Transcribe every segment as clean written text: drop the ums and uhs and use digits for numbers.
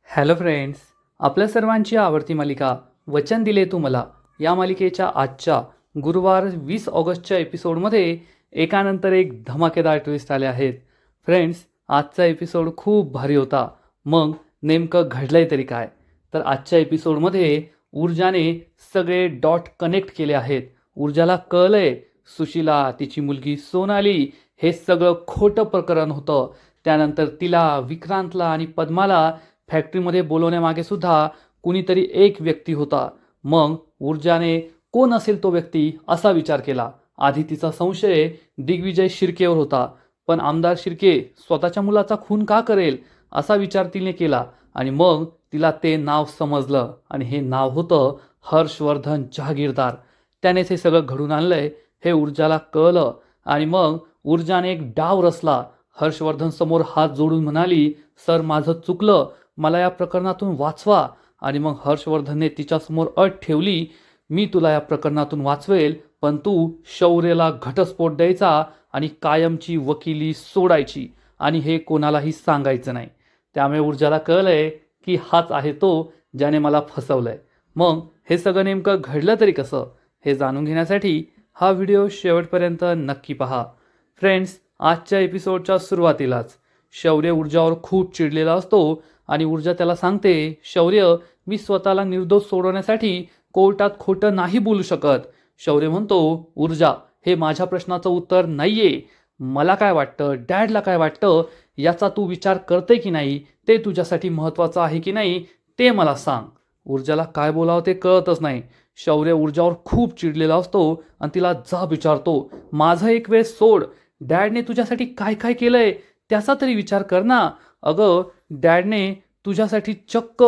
Hello friends, आपल्या सर्वांची आवडती मालिका वचन दिले तू मला या मालिकेच्या आजच्या गुरुवार 20 ऑगस्टच्या एपिसोडमध्ये एकानंतर एक धमाकेदार ट्विस्ट आले आहेत. फ्रेंड्स, आजचा एपिसोड खूप भारी होता. मग नेमकं घडलंय तरी काय? तर आजच्या एपिसोडमध्ये ऊर्जाने सगळे डॉट कनेक्ट केले आहेत. ऊर्जाला कळलंय सुशीला, तिची मुलगी सोनाली हे सगळं खोटं प्रकरण होतं. त्यानंतर तिला, विक्रांतला आणि पद्माला फॅक्टरीमध्ये बोलवण्यामागे सुद्धा कुणीतरी एक व्यक्ती होता. मग ऊर्जाने कोण असेल तो व्यक्ती असा विचार केला. आधी तिचा संशय दिग्विजय शिर्केवर होता, पण आमदार शिर्के स्वतःच्या मुलाचा खून का करेल असा विचार तिने केला. आणि मग तिला ते नाव समजलं आणि हे नाव होतं हर्षवर्धन जहागीरदार. त्यानेच हे सगळं घडून आणलंय हे ऊर्जाला कळलं. आणि मग ऊर्जाने एक डाव रचला. हर्षवर्धन समोर हात जोडून म्हणाली, सर माझं चुकलं, मला या प्रकरणातून वाचवा. आणि मग हर्षवर्धनने तिच्यासमोर अट ठेवली, मी तुला या प्रकरणातून वाचवेल, पण तू शौर्यला घटस्फोट द्यायचा आणि कायमची वकिली सोडायची आणि हे कोणालाही सांगायचं नाही. त्यामुळे ऊर्जाला कळलंय की हाच आहे तो ज्याने मला फसवलंय. मग हे सगळं नेमकं घडलं तरी कसं हे जाणून घेण्यासाठी हा व्हिडिओ शेवटपर्यंत नक्की पहा. फ्रेंड्स, आजच्या एपिसोडच्या सुरुवातीलाच शौर्य ऊर्जावर खूप चिडलेला असतो आणि ऊर्जा त्याला सांगते, शौर्य मी स्वतःला निर्दोष सोडवण्यासाठी कोर्टात खोटं नाही बोलू शकत. शौर्य म्हणतो, ऊर्जा हे माझ्या प्रश्नाचं उत्तर नाहीये. मला काय वाटतं, डॅडला काय वाटतं याचा तू विचार करते की नाही, ते तुझ्यासाठी महत्त्वाचं आहे की नाही ते मला सांग. ऊर्जाला काय बोलावं ते कळतच नाही. शौर्य ऊर्जावर खूप चिडलेला असतो आणि तिला जाब विचारतो, माझं एक वेळ सोड, डॅडने तुझ्यासाठी काय काय केलंय त्याचा तरी विचार कर ना. अगं, डॅडने तुझ्यासाठी चक्क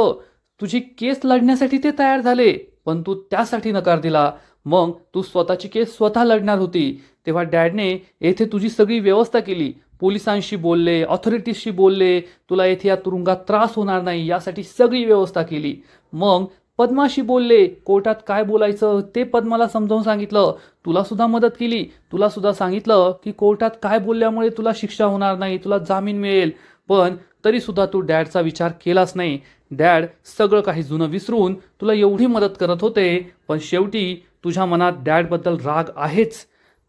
तुझी केस लढण्यासाठी ते तयार झाले, पण तू त्यासाठी नकार दिला. मग तू स्वतःची केस स्वतः लढणार होती, तेव्हा डॅडने येथे तुझी सगळी व्यवस्था केली. पोलिसांशी बोलले, ऑथॉरिटीजशी बोलले, तुला येथे या तुरुंगात त्रास होणार नाही यासाठी सगळी व्यवस्था केली. मग पद्माशी बोलले, कोर्टात काय बोलायचं ते पद्माला समजावून सांगितलं, तुला सुद्धा मदत केली. तुला सुद्धा सांगितलं की कोर्टात काय बोलल्यामुळे तुला शिक्षा होणार नाही, तुला जामीन मिळेल. पण तरी सुद्धा तू डॅडचा विचार केलाच नाही. डॅड सगळं काही जुनं विसरून तुला एवढी मदत करत होते, पण शेवटी तुझ्या मनात डॅडबद्दल राग आहेच.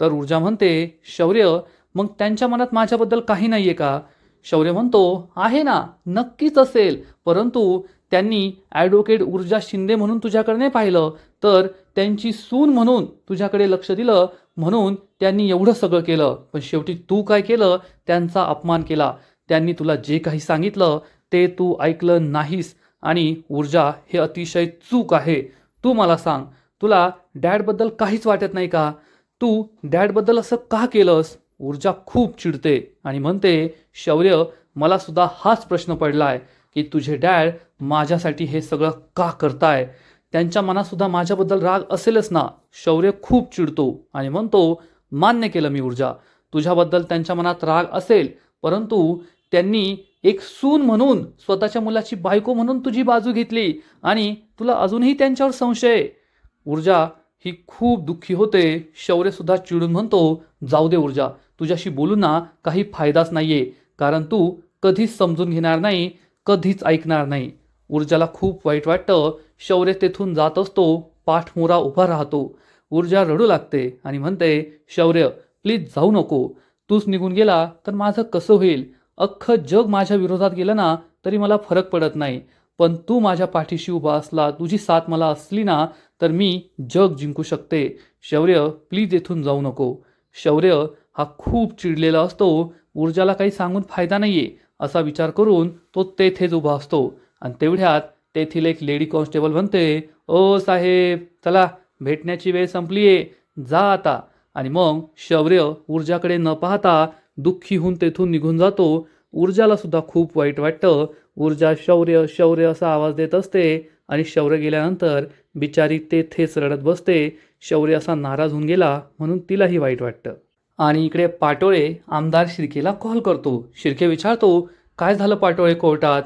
तर ऊर्जा म्हणते, शौर्य मग त्यांच्या मनात माझ्याबद्दल काही नाहीये का? शौर्य म्हणतो, आहे ना, नक्कीच असेल, परंतु त्यांनी ॲडव्होकेट ऊर्जा शिंदे म्हणून तुझ्याकडे नाही पाहिलं, तर त्यांची सून म्हणून तुझ्याकडे लक्ष दिलं, म्हणून त्यांनी एवढं सगळं केलं. पण शेवटी तू काय केलं, त्यांचा अपमान केला. त्यांनी तुला जे काही सांगितलं ते तू ऐकलं नाहीस. आणि ऊर्जा हे अतिशय चूक आहे. तू मला सांग, तुला डॅडबद्दल काहीच वाटत नाही का? तू डॅडबद्दल असं का केलंस? ऊर्जा खूप चिडते आणि म्हणते, शौर्य मला सुद्धा हाच प्रश्न पडलाय की तुझे डॅड माझ्यासाठी हे सगळं का करताय? त्यांच्या मनात सुद्धा माझ्याबद्दल राग असेलच ना. शौर्य खूप चिडतो आणि म्हणतो, मान्य केलं मी ऊर्जा, तुझ्याबद्दल त्यांच्या मनात राग असेल, परंतु त्यांनी एक सून म्हणून, स्वतःच्या मुलाची बायको म्हणून तुझी बाजू घेतली आणि तुला अजूनही त्यांच्यावर संशय. ऊर्जा ही खूप दुःखी होते. शौर्य सुद्धा चिडून म्हणतो, जाऊ दे ऊर्जा, तुझ्याशी बोलून ना काही फायदाच नाहीये, कारण तू कधीच समजून घेणार नाही, कधीच ऐकणार नाही. ऊर्जाला खूप वाईट वाटतं. शौर्य तेथून जात असतो, पाठमोरा उभा राहतो. ऊर्जा रडू लागते आणि म्हणते, शौर्य प्लीज जाऊ नको, तूच निघून गेला तर माझं कसं होईल? अख्खं जग माझ्या विरोधात गेलं ना तरी मला फरक पडत नाही, पण तू माझ्या पाठीशी उभा असला, तुझी साथ मला असली ना, तर मी जग जिंकू शकते. शौर्य प्लीज येथून जाऊ नको. शौर्य हा खूप चिडलेला असतो. ऊर्जाला काही सांगून फायदा नाहीये असा विचार करून तो तेथेच उभा असतो. आणि तेवढ्यात तेथील एक लेडी कॉन्स्टेबल म्हणते, ओ साहेब चला, भेटण्याची वेळ संपलीये, जा आता. आणि मग शौर्य ऊर्जाकडे न पाहता दुःखी होऊन तेथून निघून जातो. ऊर्जाला सुद्धा खूप वाईट वाटतं. ऊर्जा शौर्य शौर्य असा आवाज देत असते आणि शौर्य गेल्यानंतर बिचारी तेथेच रडत बसते. शौर्य असा नाराज होऊन गेला म्हणून तिलाही वाईट वाटतं. आणि इकडे पाटोळे आमदार शिर्केला कॉल करतो. शिर्के विचारतो, काय झालं पाटोळे कोर्टात?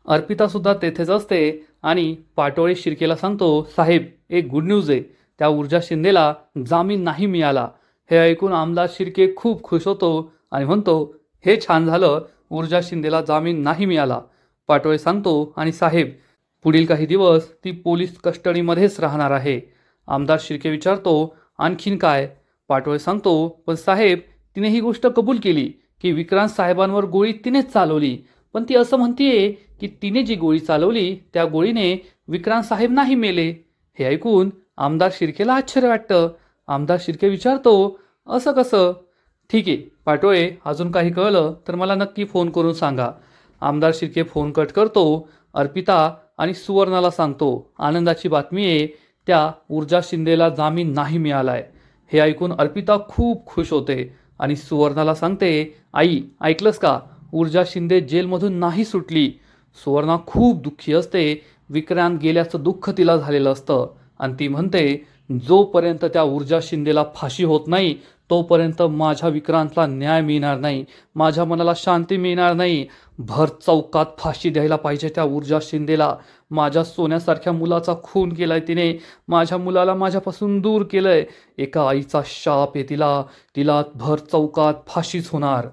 अर्पिता सुद्धा तेथेच असते आणि पाटोळे शिर्केला सांगतो, साहेब एक गुड न्यूज आहे, त्या ऊर्जा शिंदेला जामीन नाही मिळाला. हे ऐकून आमदार शिर्के खूप खुश होतो आणि म्हणतो, हे छान झालं, ऊर्जा शिंदेला जामीन नाही मिळाला, पाटोळे सांगतो, आणि साहेब, पुढील काही दिवस ती पोलीस कस्टडीमध्येच राहणार आहे. आमदार शिर्के विचारतो, आणखीन काय? पाटोळे सांगतो, पण साहेब, तिने ही गोष्ट कबूल केली की विक्रांत साहेबांवर गोळी तिनेच चालवली, पण ती असं म्हणतीये की तिने जी गोळी चालवली त्या गोळीने विक्रांत साहेब नाही मेले. हे ऐकून आमदार शिर्केला आश्चर्य वाटतं. आमदार शिर्के विचारतो, असं कसं? ठीक आहे पाटोळे, अजून काही कळलं तर मला नक्की फोन करून सांगा. आमदार शिर्के फोन कट करतो. अर्पिता आणि सुवर्णाला सांगतो, आनंदाची बातमी आहे, त्या ऊर्जा शिंदेला जामीन नाही मिळालाय. हे ऐकून अर्पिता खूप खुश होते आणि सुवर्णाला सांगते, आई ऐकलंस का, ऊर्जा शिंदे जेलमधून नाही सुटली. सुवर्णा खूप दुःखी असते. विक्रांत गेल्याचं दुःख तिला झालेलं असतं आणि ती म्हणते, जोपर्यंत त्या ऊर्जा शिंदेला फाशी होत नाही तोपर्यंत माझ्या विक्रांतला न्याय मिळणार नाही, माझ्या मनाला शांती मिळणार नाही. भर चौकात फाशी द्यायला पाहिजे त्या ऊर्जा शिंदेला. माझ्या सोन्यासारख्या मुलाचा खून केलाय तिने, माझ्या मुलाला माझ्यापासून दूर केलंय. एका आईचा शाप आहे तिला, तिला भर चौकात फाशीच होणार.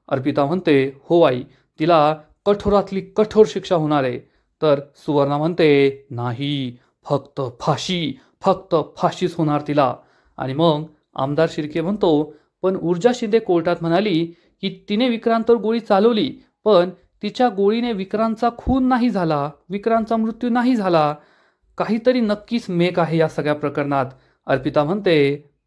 अर्पिता म्हणते, हो आई, तिला कठोरातली कठोर शिक्षा होणार आहे. तर सुवर्णा म्हणते, नाही, फक्त फाशी, फक्त फाशीच होणार तिला. आणि मग आमदार शिर्के म्हणतो, पण ऊर्जा शिंदे कोर्टात म्हणाली की तिने विक्रांतवर गोळी चालवली, पण तिच्या गोळीने विक्रांतचा खून नाही झाला, विक्रांतचा मृत्यू नाही झाला. काहीतरी नक्कीच मेक आहे या सगळ्या प्रकरणात. अर्पिता म्हणते,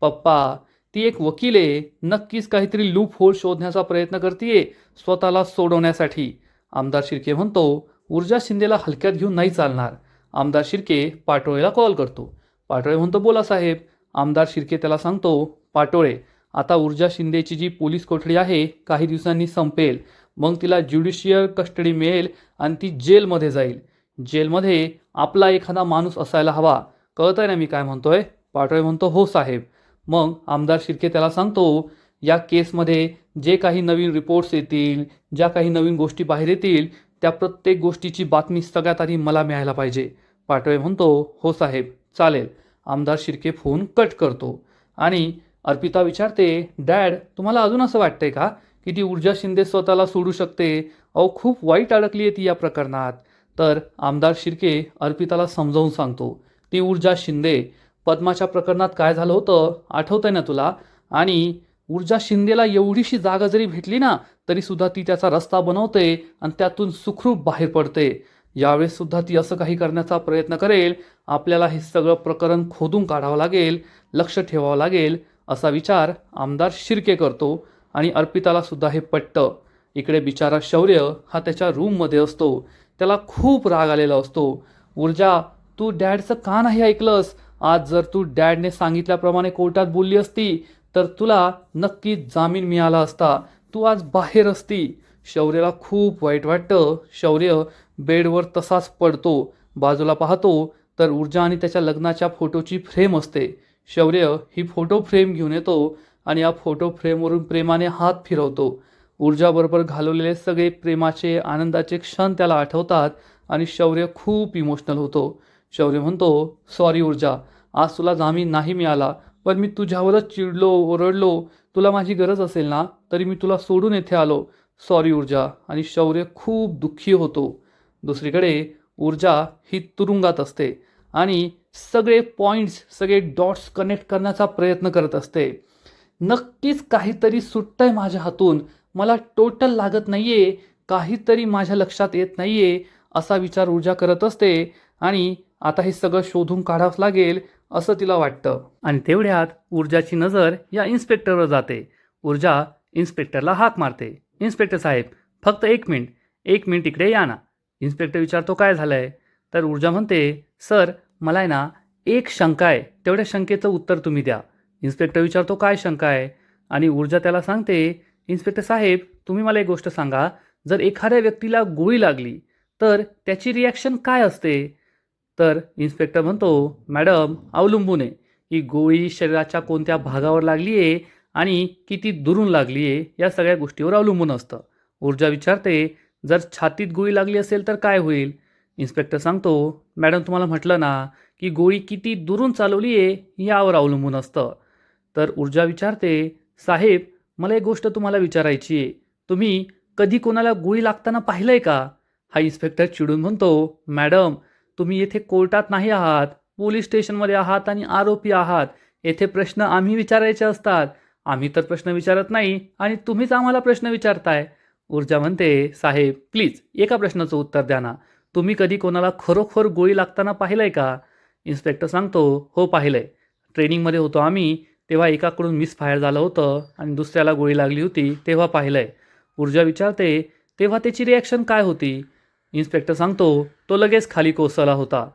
पप्पा, ती एक वकील आहे, नक्कीच काहीतरी लूप होल शोधण्याचा प्रयत्न करतीये स्वतःला सोडवण्यासाठी. आमदार शिर्के म्हणतो, ऊर्जा शिंदेला हलक्यात घेऊन नाही चालणार. आमदार शिर्के पाटोळेला कॉल करतो. पाटोळे म्हणतो, बोला साहेब. आमदार शिर्के त्याला सांगतो, पाटोळे, आता ऊर्जा शिंदेची जी पोलीस कोठडी आहे काही दिवसांनी संपेल, मग तिला ज्युडिशियल कस्टडी मिळेल आणि ती जेलमध्ये जाईल. जेलमध्ये आपला एखादा माणूस असायला हवा. कळतंय ना मी काय म्हणतोय? पाटोळे म्हणतो, हो साहेब. मग आमदार शिर्के त्याला सांगतो, या केसमध्ये जे काही नवीन रिपोर्ट्स येतील, ज्या काही नवीन गोष्टी बाहेर येतील, त्या प्रत्येक गोष्टीची बातमी सगळ्यात आधी मला मिळायला पाहिजे. पाटोळे म्हणतो, हो साहेब, चालेल. आमदार शिर्के फोन कट करतो आणि अर्पिता विचारते, डॅड, तुम्हाला अजून असं वाटतंय का की ती ऊर्जा शिंदे स्वतःला सोडू शकते? अहो, खूप वाईट अडकली आहे ती या प्रकरणात. तर आमदार शिर्के अर्पिताला समजावून सांगतो, ती ऊर्जा शिंदे, पद्माच्या प्रकरणात काय झालं होतं आठवतंय ना तुला? आणि ऊर्जा शिंदेला एवढीशी जागा जरी भेटली ना तरी सुद्धा ती त्याचा रस्ता बनवते आणि त्यातून सुखरूप बाहेर पडते. यावेळेस सुद्धा ती असं काही करण्याचा प्रयत्न करेल. आपल्याला हे सगळं प्रकरण खोदून काढावं लागेल, लक्ष ठेवावं लागेल, असा विचार आमदार शिर्के करतो आणि अर्पिताला सुद्धा हे पटतं. इकडे बिचारा शौर्य हा त्याच्या रूममध्ये असतो. त्याला खूप राग आलेला असतो. ऊर्जा, तू डॅडचं का नाही ऐकलंस? आज जर तू डॅडने सांगितल्याप्रमाणे कोर्टात बोलली असती तर तुला नक्कीच जामीन मिळाला असता, तू आज बाहेर असती. शौर्याला खूप वाईट वाटतं. शौर्य बेडवर तसाच पडतो. बाजूला पाहतो तर ऊर्जा आणि त्याच्या लग्नाच्या फोटोची फ्रेम असते. शौर्य ही फोटो फ्रेम घेऊन येतो आणि या फोटो फ्रेमवरून प्रेमाने हात फिरवतो. ऊर्जाबरोबर घालवलेले सगळे प्रेमाचे, आनंदाचे क्षण त्याला आठवतात आणि शौर्य खूप इमोशनल होतो. शौर्य म्हणतो, सॉरी ऊर्जा, आज तुला जामीन नाही मिळाला, पण मी तुझ्यावरच चिडलो, ओरडलो. तुला माझी गरज असेल ना तरी मी तुला सोडून येथे आलो. सॉरी ऊर्जा. आणि शौर्य खूप दुःखी होतो. दुसरीकडे ऊर्जा ही तुरुंगात असते आणि सगळे पॉईंट्स, सगळे डॉट्स कनेक्ट करण्याचा प्रयत्न करत असते. नक्कीच काहीतरी सुटतंय माझ्या हातून, मला टोटल लागत नाहीये, काहीतरी माझ्या लक्षात येत नाहीये, असा विचार ऊर्जा करत असते. आणि आता हे सगळं शोधून काढावंच लागेल असं तिला वाटतं. आणि तेवढ्यात ऊर्जाची नजर या इन्स्पेक्टरवर जाते. ऊर्जा इन्स्पेक्टरला हाक मारते, इन्स्पेक्टर साहेब, फक्त 1 मिनिट, 1 मिनिट इकडे या ना. इन्स्पेक्टर विचारतो, काय झालंय? तर ऊर्जा म्हणते, सर, मला आहे ना एक शंका आहे, तेवढ्या शंकेचं उत्तर तुम्ही द्या. इन्स्पेक्टर विचारतो, काय शंका आहे? आणि ऊर्जा त्याला सांगते, इन्स्पेक्टर साहेब, तुम्ही मला एक गोष्ट सांगा, जर एखाद्या व्यक्तीला गोळी लागली तर त्याची रिॲक्शन काय असते? तर इन्स्पेक्टर म्हणतो, मॅडम, अवलंबून आहे की गोळी शरीराच्या कोणत्या भागावर लागली आहे आणि किती दुरून लागली आहे, या सगळ्या गोष्टीवर अवलंबून असतं. ऊर्जा विचारते, जर छातीत गोळी लागली असेल तर काय होईल? इन्स्पेक्टर सांगतो, मॅडम, तुम्हाला म्हटलं ना की गोळी किती दुरून चालवली आहे यावर अवलंबून असतं. तर ऊर्जा विचारते, साहेब, मला एक गोष्ट तुम्हाला विचारायची आहे, तुम्ही कधी कोणाला गोळी लागताना पाहिलंय का? हा इन्स्पेक्टर चिडून म्हणतो, मॅडम तुम्ही येथे कोर्टात नाही आहात, पोलीस स्टेशनमध्ये आहात आणि आरोपी आहात. येथे प्रश्न आम्ही विचारायचे असतात. आम्ही तर प्रश्न विचारत नाही आणि तुम्हीच आम्हाला प्रश्न विचारताय. ऊर्जा म्हणते, साहेब प्लीज एका प्रश्नाचं उत्तर द्या ना. तुम्ही कधी कोणाला खरोखर गोळी लागताना पाहिलंय का? इन्स्पेक्टर सांगतो, हो पाहिलंय. ट्रेनिंगमध्ये होतो आम्ही, तेव्हा एकाकडून मिसफायर झालं होतं आणि दुसऱ्याला गोळी लागली होती तेव्हा पाहिलंय. ऊर्जा विचारते, तेव्हा त्याची रिॲक्शन काय होती? इन्स्पेक्टर सांगतो, तो लगेच खाली कोसळला होता.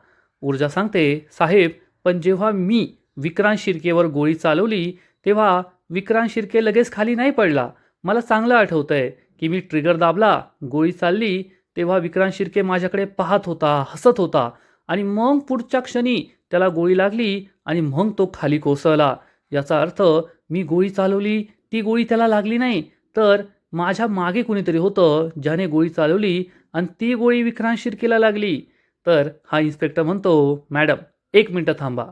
ऊर्जा सांगते, साहेब पण जेव्हा मी विक्रांत शिर्केवर गोळी चालवली तेव्हा विक्रांत शिर्के लगेच खाली नाही पडला. मला चांगलं आठवतंय की मी ट्रिगर दाबला, गोळी चालली, तेव्हा विक्रांत शिर्के माझ्याकडे पाहत होता, हसत होता आणि मग पुढच्या क्षणी त्याला गोळी लागली आणि मग तो खाली कोसळला. याचा अर्थ मी गोळी चालवली, ती गोळी त्याला लागली नाही, तर माझ्या मागे कुणीतरी होतं ज्याने गोळी चालवली आणि ती गोळी विक्रांत शिर्केला लागली. तर हा इन्स्पेक्टर म्हणतो, मॅडम 1 मिनिट थांबा.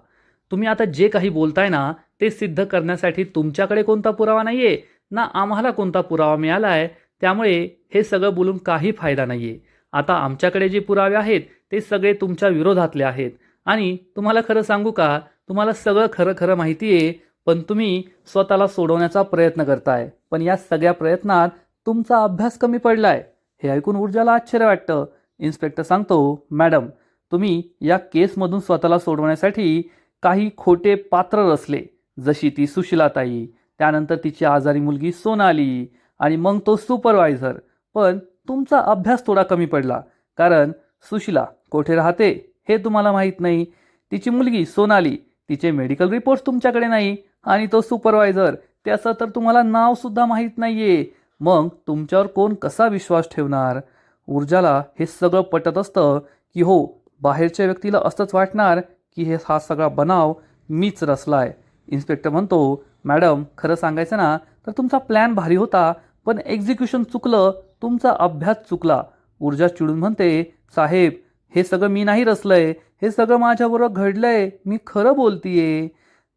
तुम्ही आता जे काही बोलताय ना ते सिद्ध करण्यासाठी तुमच्याकडे कोणता पुरावा नाहीये ना आम्हाला कोणता पुरावा मिळालाय, त्यामुळे हे सगळं बोलून काही फायदा नाहीये. आता आमच्याकडे जे पुरावे आहेत ते सगळे तुमच्या विरोधातले आहेत आणि तुम्हाला खरं सांगू का, तुम्हाला सगळं खरं खरं माहिती आहे, पण तुम्ही स्वतःला सोडवण्याचा प्रयत्न करताय. पण या सगळ्या प्रयत्नात तुमचा अभ्यास कमी पडलाय. हे ऐकून ऊर्जाला आश्चर्य वाटतं. इन्स्पेक्टर सांगतो, मॅडम तुम्ही या केसमधून स्वतःला सोडवण्यासाठी काही खोटे पात्र रचले, जशी ती सुशीलाताई, त्यानंतर तिची आजारी मुलगी सोनाली आणि मग तो सुपरवायझर. पण तुमचा अभ्यास थोडा कमी पडला, कारण सुशीला कोठे राहते हे तुम्हाला माहीत नाही, तिची मुलगी सोनाली, तिचे मेडिकल रिपोर्ट्स तुमच्याकडे नाही आणि तो सुपरवायझर त्याचं तर तुम्हाला नावसुद्धा माहीत नाहीये. मग तुमच्यावर कोण कसा विश्वास ठेवणार? ऊर्जाला हे सगळं पटत असतं की हो, बाहेरच्या व्यक्तीला असंच वाटणार की हा सगळा बनाव मीच रचलाय. इन्स्पेक्टर म्हणतो, मॅडम खरं सांगायचं ना तर तुमचा प्लॅन भारी होता, पण एक्झिक्युशन चुकलं, तुमचा अभ्यास चुकला. ऊर्जा चिडून म्हणते, साहेब हे सगळं मी नाही रचलंय, हे सगळं माझ्याबरोबर घडलंय, मी खरं बोलतीये.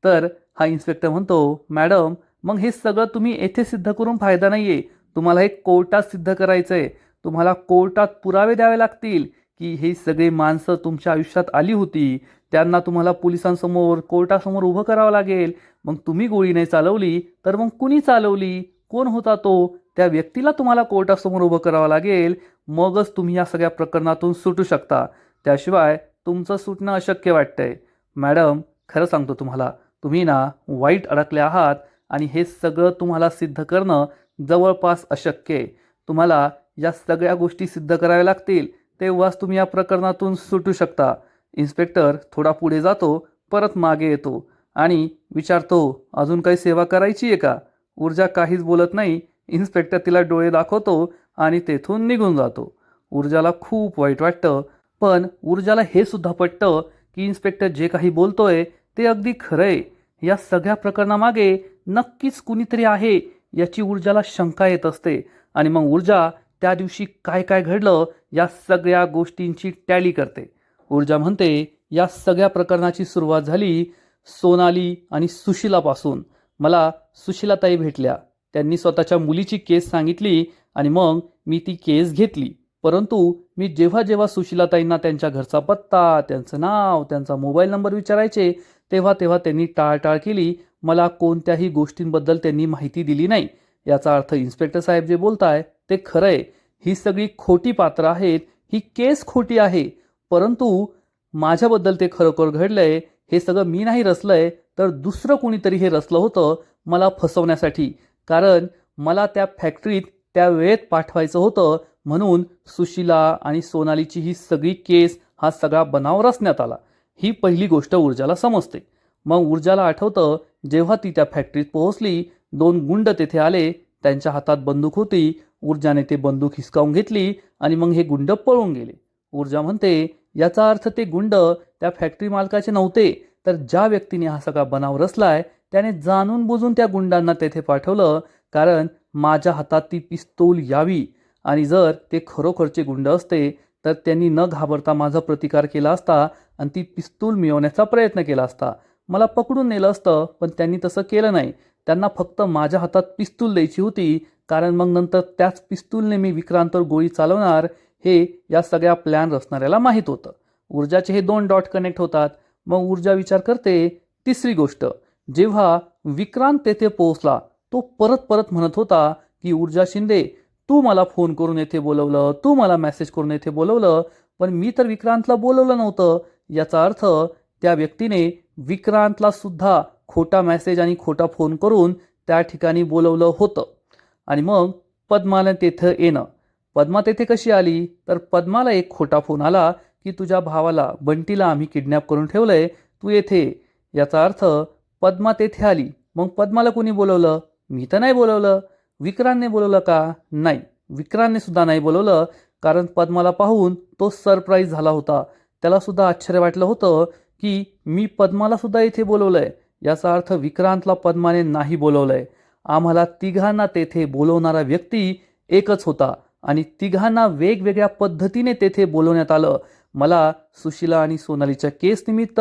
तर हा इन्स्पेक्टर म्हणतो, मॅडम मग हे सगळं तुम्ही येथे सिद्ध करून फायदा नाहीये, तुम्हाला हे कोर्टात सिद्ध करायचंय. तुम्हाला कोर्टात पुरावे द्यावे लागतील की ही सगळी माणसं तुमच्या आयुष्यात आली होती, त्यांना तुम्हाला पोलिसांसमोर कोर्टासमोर उभं करावं लागेल. मग तुम्ही गोळी नाही चालवली तर मग कुणी चालवली, कोण होता तो, त्या व्यक्तीला तुम्हाला कोर्टासमोर उभं करावं लागेल. मगच तुम्ही या सगळ्या प्रकरणातून सुटू शकता, त्याशिवाय तुमचं सुटणं अशक्य वाटतंय. मॅडम खरं सांगतो तुम्हाला, तुम्ही ना वाईट अडकले आहात आणि हे सगळं तुम्हाला सिद्ध करणं जवळपास अशक्य आहे. तुम्हाला या सगळ्या गोष्टी सिद्ध कराव्या लागतील, तेव्हाच तुम्ही या प्रकरणातून सुटू शकता. इन्स्पेक्टर थोडा पुढे जातो, परत मागे येतो आणि विचारतो, अजून काही सेवा करायची आहे का? ऊर्जा काहीच बोलत नाही. इन्स्पेक्टर तिला डोळे दाखवतो आणि तेथून निघून जातो. ऊर्जाला खूप वाईट वाटतं, पण ऊर्जाला हे सुद्धा पटतं की इन्स्पेक्टर जे काही बोलतोय ते अगदी खरं आहे. या सगळ्या प्रकरणामागे नक्कीच कुणीतरी आहे याची ऊर्जाला शंका येत असते आणि मग ऊर्जा त्या दिवशी काय काय घडलं या सगळ्या गोष्टींची टॅली करते. ऊर्जा म्हणते, या सगळ्या प्रकरणाची सुरुवात झाली सोनाली आणि सुशीलापासून. मला सुशीलाताई भेटल्या, त्यांनी स्वतःच्या मुलीची केस सांगितली आणि मग मी ती केस घेतली. परंतु मी जेव्हा जेव्हा सुशीलाताईंना त्यांच्या घरचा पत्ता, त्यांचं नाव, त्यांचा मोबाईल नंबर विचारायचे तेव्हा तेव्हा त्यांनी टाळटाळ केली. मला कोणत्याही गोष्टींबद्दल त्यांनी माहिती दिली नाही. याचा अर्थ इन्स्पेक्टर साहेब जे बोलताय ते खरं आहे. ही सगळी खोटी पात्र आहेत, ही केस खोटी आहे. परंतु माझ्याबद्दल ते खरोखर घडलंय, हे सगळं मी नाही रचलंय, तर दुसरं कोणीतरी हे रचलं होतं मला फसवण्यासाठी. कारण मला त्या फॅक्टरीत त्या वेळेत पाठवायचं होतं, म्हणून सुशीला आणि सोनालीची ही सगळी केस, हा सगळा बनाव रचण्यात आला. ही पहिली गोष्ट ऊर्जाला समजते. मग ऊर्जाला आठवतं, जेव्हा ती त्या फॅक्टरीत पोहोचली, 2 गुंड तेथे आले, त्यांच्या हातात बंदूक होती. ऊर्जाने ते बंदूक हिसकावून घेतली आणि मग हे गुंड पळून गेले. ऊर्जा म्हणते, याचा अर्थ ते गुंड त्या फॅक्टरी मालकाचे नव्हते, तर ज्या व्यक्तीने हा सगळा बनाव रचलाय त्याने जाणून बुजून त्या गुंडांना तेथे पाठवलं, कारण माझ्या हातात ती पिस्तूल यावी. आणि जर ते खरोखरचे गुंड असते तर त्यांनी न घाबरता माझा प्रतिकार केला असता आणि ती पिस्तूल मिळवण्याचा प्रयत्न केला असता. मला पकडून नेलं असतं, पण त्यांनी तसं केलं नाही. त्यांना फक्त माझ्या हातात पिस्तूल द्यायची होती, कारण मग नंतर त्याच पिस्तूलने मी विक्रांतवर गोळी चालवणार हे या सगळ्या प्लॅन रचणाऱ्याला माहीत होतं. ऊर्जाचे हे 2 डॉट कनेक्ट होतात. मग ऊर्जा विचार करते तिसरी गोष्ट. जेव्हा विक्रांत तेथे पोहोचला, तो परत परत म्हणत होता की ऊर्जा शिंदे, तू मला फोन करून येथे बोलवलं, तू मला मेसेज करून येथे बोलवलं, पण मी तर विक्रांतला बोलवलं नव्हतं. याचा अर्थ त्या व्यक्तीने विक्रांतला सुद्धा खोटा मेसेज आणि खोटा फोन करून त्या ठिकाणी बोलवलं होतं. आणि मग पद्माला तेथं येणं. पद्मा तेथे कशी आली? तर पद्माला एक खोटा फोन आला की तुझ्या भावाला बंटीला आम्ही किडनॅप करून ठेवलंय, तू येथे ये. याचा अर्थ पद्मा तेथे आली. मग पद्माला कोणी बोलवलं? मी तर नाही बोलवलं. विक्रांतने बोलवलं का? नाही, विक्रांतने सुद्धा नाही बोलवलं. कारण पद्माला पाहून तो सरप्राईज झाला होता. त्याला सुद्धा आश्चर्य वाटलं होतं की मी पद्माला सुद्धा इथे बोलवलंय. याचा अर्थ विक्रांतला पद्माने नाही बोलवलंय. आम्हाला तिघांना तेथे बोलवणारा व्यक्ती एकच होता आणि तिघांना वेगवेगळ्या पद्धतीने तेथे बोलवण्यात आलं. मला सुशिला आणि सोनालीच्या केस निमित्त,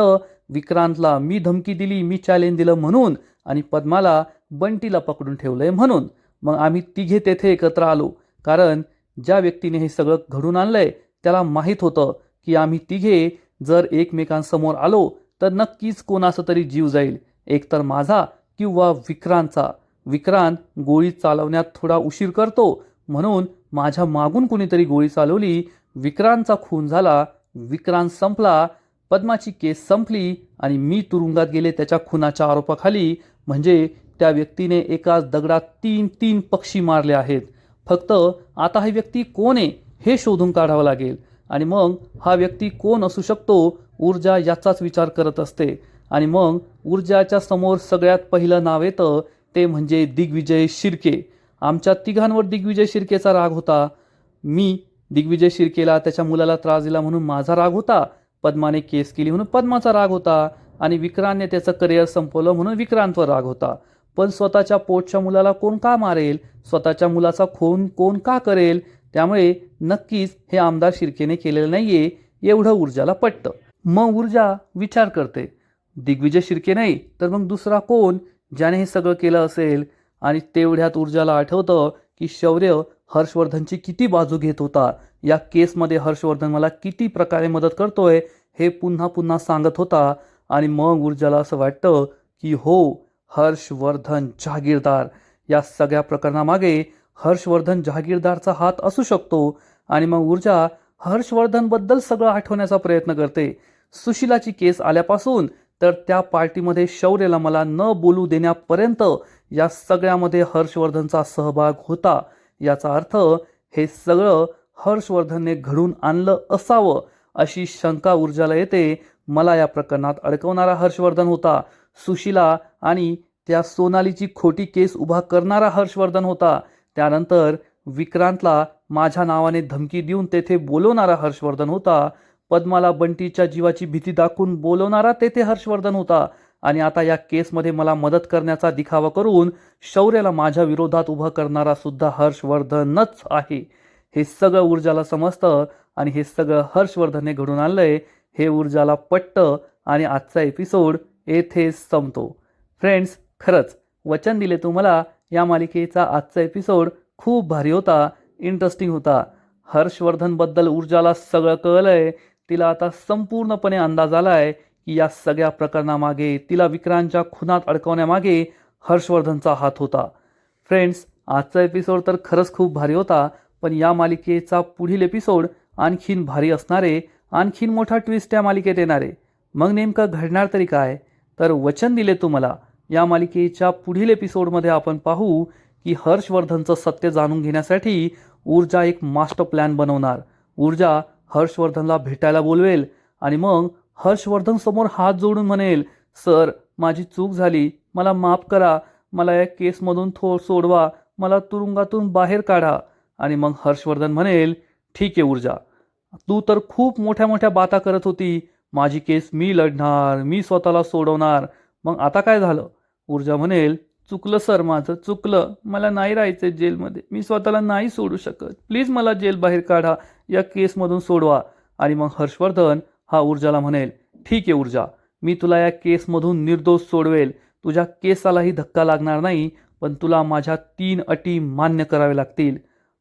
विक्रांतला मी धमकी दिली, मी चॅलेंज दिलं म्हणून, आणि पद्माला बंटीला पकडून ठेवलंय म्हणून. मग आम्ही तिघे तेथे एकत्र आलो. कारण ज्या व्यक्तीने हे सगळं घडून आणलंय त्याला माहीत होतं की आम्ही तिघे जर एकमेकांसमोर आलो तर नक्कीच कोणाचा तरी जीव जाईल, एकतर माझा किंवा विक्रांतचा. विक्रांत गोळी चालवण्यात थोडा उशीर करतो म्हणून माझ्या मागून कोणीतरी गोळी चालवली, विक्रांतचा खून झाला, विक्रांत संपला, पद्माची केस संपली आणि मी तुरुंगात गेले त्याच्या खुनाच्या आरोपाखाली. म्हणजे त्या व्यक्तीने एकाच दगडात 3 पक्षी मारले आहेत. फक्त आता हा व्यक्ती कोण आहे हे शोधून काढावं लागेल. आणि मग हा व्यक्ती कोण असू शकतो? ऊर्जा याचाच विचार करत असते. आणि मग ऊर्जाच्या समोर सगळ्यात पहिलं नाव येतं ते म्हणजे दिग्विजय शिर्के. आमच्या तिघांवर दिग्विजय शिर्केचा राग होता. मी दिग्विजय शिर्केला त्याच्या मुलाला त्रास दिला म्हणून माझा राग होता, पद्माने केस केली म्हणून पद्माचा राग होता, आणि विक्रांतने त्याचं करिअर संपवलं म्हणून विक्रांतवर राग होता. पण स्वतःच्या पोटच्या मुलाला कोण का मारेल? स्वतःच्या मुलाचा खून कोण का करेल? त्यामुळे नक्कीच हे आमदार शिर्केने केलेलं नाहीये एवढं ऊर्जाला पटतं. मग ऊर्जा विचार करते, दिग्विजय शिर्के नाही तर मग दुसरा कोण ज्याने हे सगळं केलं असेल? आणि तेवढ्यात ऊर्जाला आठवतं की शौर्य हर्षवर्धनची किती बाजू घेत होता. या केसमध्ये हर्षवर्धन मला किती प्रकारे मदत करतोय हे पुन्हा पुन्हा सांगत होता. आणि मग ऊर्जाला असं वाटतं की हो, हर्षवर्धन जहागीरदार, या सगळ्या प्रकरणामागे हर्षवर्धन जहागीरदारचा हात असू शकतो. आणि मग ऊर्जा हर्षवर्धनबद्दल सगळं आठवण्याचा प्रयत्न करते. सुशिलाची केस आल्यापासून तर त्या पार्टीमध्ये शौर्यला मला न बोलू देण्यापर्यंत या सगळ्यामध्ये हर्षवर्धनचा सहभाग होता. याचा अर्थ हे सगळं हर्षवर्धनने घडून आणलं असावं अशी शंका ऊर्जाला येते. मला या प्रकरणात अडकवणारा हर्षवर्धन होता. सुशिला आणि त्या सोनालीची खोटी केस उभा करणारा हर्षवर्धन होता. त्यानंतर विक्रांतला माझ्या नावाने धमकी देऊन तेथे बोलवणारा हर्षवर्धन होता. पद्माला बंटीच्या जीवाची भीती दाखवून बोलवणारा तेथे हर्षवर्धन होता. आणि आता या केसमध्ये मला मदत करण्याचा दिखावा करून शौर्याला माझ्या विरोधात उभं करणारा सुद्धा हर्षवर्धनच आहे. हे सगळं ऊर्जाला समजतं आणि हे सगळं हर्षवर्धनने घडून आणलंय हे ऊर्जाला पटतं. आणि आजचा एपिसोड येथेच संपतो. फ्रेंड्स, खरंच वचन दिले तुम्हाला, या मालिकेचा आजचा एपिसोड खूप भारी होता, इंटरेस्टिंग होता. हर्षवर्धनबद्दल ऊर्जाला सगळं कळलंय. तिला आता संपूर्णपणे अंदाज आलाय की या सगळ्या प्रकरणामागे, तिला विक्रांतच्या खुनात अडकवण्यामागे हर्षवर्धनचा हात होता. फ्रेंड्स, आजचा एपिसोड तर खरंच खूप भारी होता, पण या मालिकेचा पुढील एपिसोड आणखीन भारी असणारे, आणखीन मोठा ट्विस्ट या मालिकेत येणारे. मग नेमकं घडणार तरी काय? तर वचन दिले तुम्हाला, या मालिकेच्या पुढील एपिसोडमध्ये आपण पाहू की हर्षवर्धनचं सत्य जाणून घेण्यासाठी ऊर्जा एक मास्टर प्लॅन बनवणार. ऊर्जा हर्षवर्धनला भेटायला बोलवेल आणि मग हर्षवर्धन समोर हात जोडून म्हणेल, सर, माझी चूक झाली, मला माफ करा, मला या केसमधून सोडवा, मला तुरुंगातून बाहेर काढा. आणि मग हर्षवर्धन म्हणेल, ठीक आहे ऊर्जा, तू तर खूप मोठ्या मोठ्या बाता करत होती, माझी केस मी लढणार, मी स्वतःला सोडवणार, मग आता काय झालं? ऊर्जा म्हणेल, चुकलं सर, माझं चुकलं, मला नाही राहायचं जेलमध्ये, मी स्वतःला नाही सोडू शकत, प्लीज मला जेल बाहेर काढा, या केसमधून सोडवा. आणि मग हर्षवर्धन हा ऊर्जाला म्हणेल, ठीक आहे ऊर्जा, मी तुला या केसमधून निर्दोष सोडवेल, तुझ्या केसालाही धक्का लागणार नाही, पण तुला माझ्या 3 अटी मान्य कराव्या लागतील.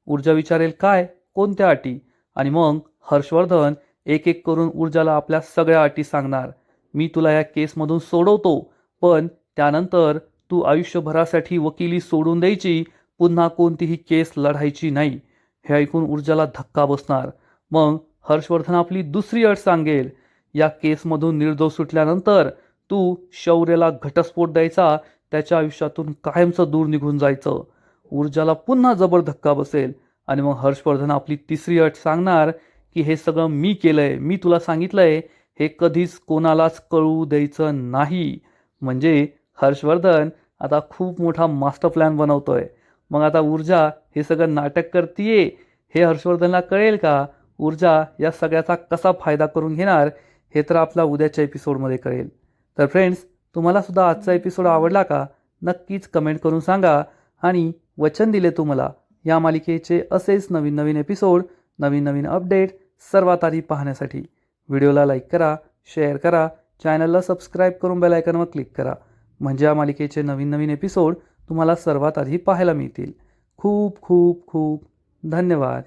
ऊर्जा विचारेल, काय, कोणत्या अटी? आणि मग हर्षवर्धन एक एक करून ऊर्जाला आपल्या सगळ्या अटी सांगणार. मी तुला या केसमधून सोडवतो, पण त्यानंतर तू आयुष्यभरासाठी वकिली सोडून द्यायची, पुन्हा कोणतीही केस लढायची नाही. हे ऐकून ऊर्जाला धक्का बसणार. मग हर्षवर्धन आपली दुसरी अट सांगेल. या केसमधून निर्दोष सुटल्यानंतर तू शौर्यला घटस्फोट द्यायचा, त्याच्या आयुष्यातून कायमचं दूर निघून जायचं. ऊर्जाला पुन्हा जबर धक्का बसेल आणि मग हर्षवर्धन आपली तिसरी अट सांगणार की हे सगळं मी केलंय, मी तुला सांगितलंय, हे कधीच कोणालाच कळू द्यायचं नाही. म्हणजे हर्षवर्धन आता खूप मोठा मास्टर प्लॅन बनवतोय. मग आता ऊर्जा हे सगळं नाटक करतीये हे हर्षवर्धनला कळेल का? ऊर्जा या सगळ्याचा कसा फायदा करून घेणार हे तर आपला उद्याच्या एपिसोडमध्ये कळेल. तर फ्रेंड्स, तुम्हाला सुद्धा आजचा एपिसोड आवडला का? नक्कीच कमेंट करून सांगा. आणि वचन दिले तुम्हाला या मालिकेचे असेच नवीन नवीन एपिसोड, नवीन नवीन अपडेट सर्वात आधी पाहण्यासाठी व्हिडिओला लाईक करा, शेअर करा, चॅनलला सबस्क्राईब करून बेल आयकॉनवर क्लिक करा. म्हणजे या मालिकेचे नवीन नवीन एपिसोड तुम्हाला सर्वात आधी पाहायला मिळतील. खूप खूप खूप धन्यवाद.